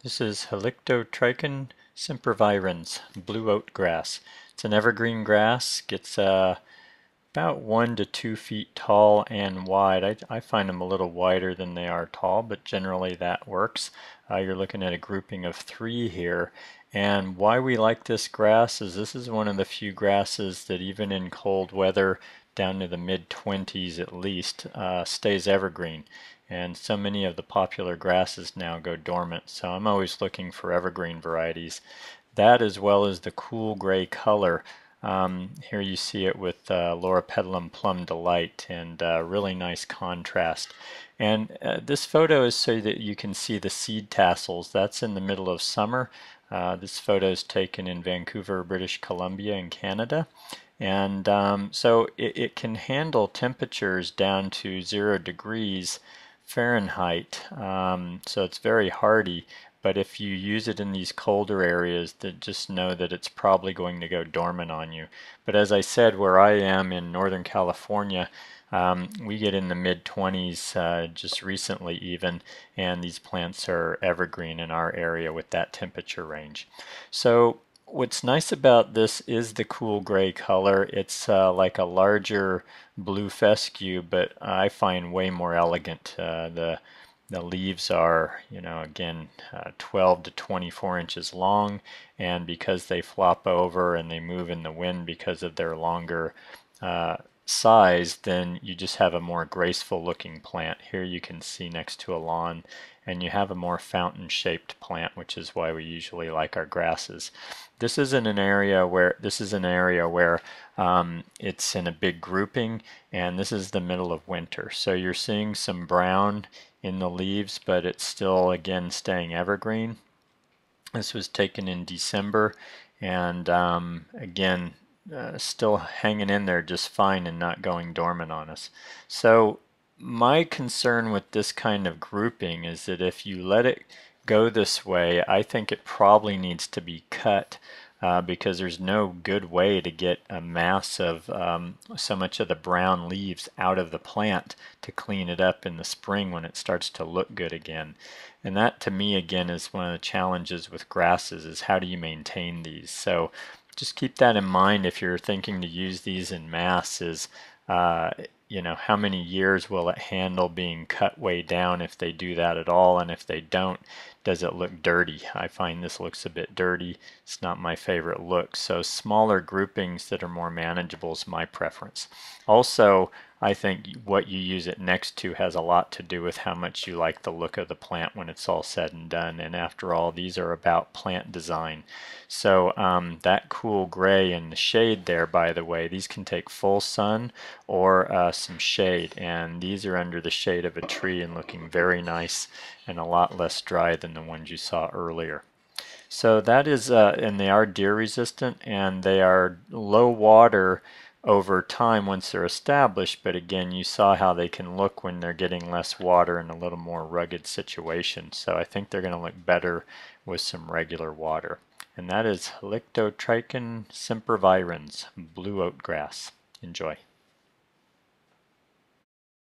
This is Helictotrichon sempervirens, blue oat grass. It's an evergreen grass, gets about 1 to 2 feet tall and wide. I find them a little wider than they are tall, but generally that works. You're looking at a grouping of 3 here. And why we like this grass is this is one of the few grasses that even in cold weather, down to the mid-20s at least, stays evergreen. And so many of the popular grasses now go dormant, so I'm always looking for evergreen varieties. That, as well as the cool gray color. Here you see it with Loropetalum Plum Delight, and really nice contrast. And this photo is so that you can see the seed tassels. That's in the middle of summer. This photo is taken in Vancouver, British Columbia in Canada. And so it can handle temperatures down to 0 degrees Fahrenheit, so it's very hardy. But if you use it in these colder areas, then just know that it's probably going to go dormant on you. But as I said, where I am in Northern California, we get in the mid-20s just recently even, and these plants are evergreen in our area with that temperature range. So what's nice about this is the cool gray color. It's like a larger blue fescue, but I find way more elegant. The leaves are, again, 12 to 24 inches long, and because they flop over and they move in the wind because of their longer size, then you just have a more graceful looking plant. Here you can see next to a lawn, and you have a more fountain shaped plant, which is why we usually like our grasses. This is in an area where it's in a big grouping, and this is the middle of winter. So you're seeing some brown in the leaves, but it's still again staying evergreen. This was taken in December, and again still hanging in there just fine and not going dormant on us. So my concern with this kind of grouping is that if you let it go this way, I think it probably needs to be cut because there's no good way to get a mass of so much of the brown leaves out of the plant to clean it up in the spring when it starts to look good again. And that, to me, again, is one of the challenges with grasses, is how do you maintain these? So just keep that in mind if you're thinking to use these in mass, is how many years will it handle being cut way down if they do that at all, and if they don't, does it look dirty? I find this looks a bit dirty. It's not my favorite look, so smaller groupings that are more manageable is my preference. Also, I think what you use it next to has a lot to do with how much you like the look of the plant when it's all said and done. And after all, these are about plant design. So that cool gray in the shade there, by the way, these can take full sun or some shade. And these are under the shade of a tree and looking very nice and a lot less dry than the ones you saw earlier. So that is, and they are deer resistant, and they are low water over time once they're established, but again, you saw how they can look when they're getting less water in a little more rugged situation. So I think they're going to look better with some regular water. And that is Helictotrichon sempervirens, blue oat grass. Enjoy.